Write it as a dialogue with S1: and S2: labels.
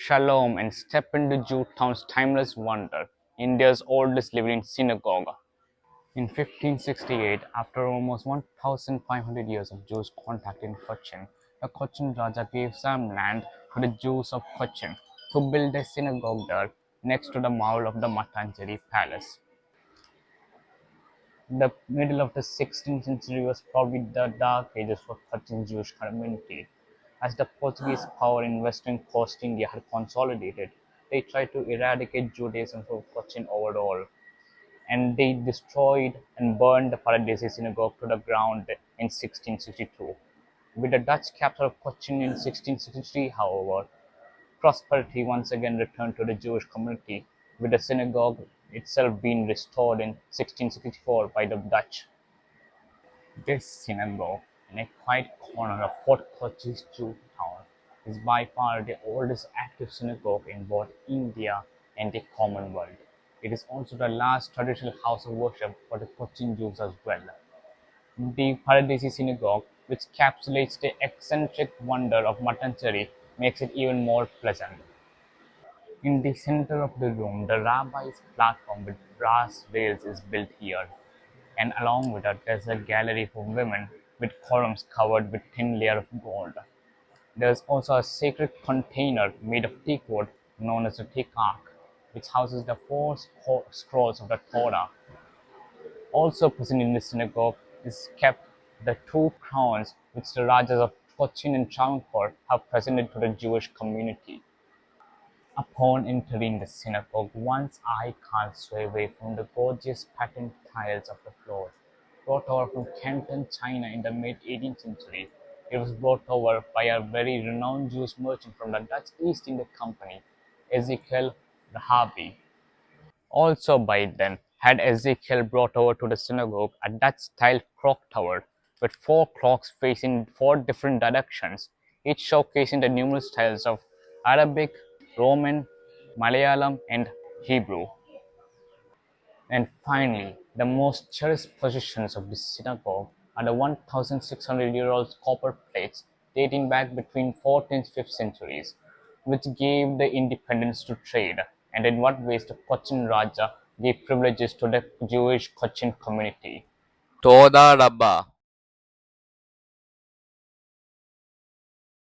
S1: Shalom and step into Jewtown's timeless wonder, India's oldest living synagogue. In 1568, after almost 1,500 years of Jews contact in Cochin, the Cochin Raja gave some land to the Jews of Cochin to build a synagogue there next to the mall of the Matanjeri Palace. The middle of the 16th century was probably the dark ages for Cochin Jewish community. As the Portuguese power in western Coast India had consolidated, they tried to eradicate Judaism from Cochin overall, and they destroyed and burned the Paradesi Synagogue to the ground in 1662. With the Dutch capture of Cochin in 1663, however, prosperity once again returned to the Jewish community, with the synagogue itself being restored in 1664 by the Dutch. This synagogue, in a quiet corner of Fort Kochi's Jew town, is by far the oldest active synagogue in both India and the Commonwealth. It is also the last traditional house of worship for the Cochin Jews as well. The Paradesi Synagogue, which encapsulates the eccentric wonder of Matancheri, makes it even more pleasant. In the center of the room, the rabbi's platform with brass rails is built here, and along with it, there's a gallery for women with columns covered with thin layer of gold. There's also a sacred container made of teak wood known as the teak ark, which houses the four scrolls of the Torah. Also present in the synagogue is kept the two crowns which the Rajas of Cochin and Travancore have presented to the Jewish community. Upon entering the synagogue, one's eye can't sway away from the gorgeous patterned tiles of the floor. Brought over from Canton, China in the mid-18th century, it was brought over by a very renowned Jewish merchant from the Dutch East India Company, Ezekiel Rahabi. Also by then had Ezekiel brought over to the synagogue a Dutch-style clock tower with four clocks facing four different directions, each showcasing the numerous styles of Arabic, Roman, Malayalam, and Hebrew. And finally, the most cherished possessions of the synagogue are the 1,600-year-old copper plates dating back between 4th and 5th centuries, which gave the independence to trade, and in what ways the Cochin Raja gave privileges to the Jewish Cochin community.
S2: Toda Rabba.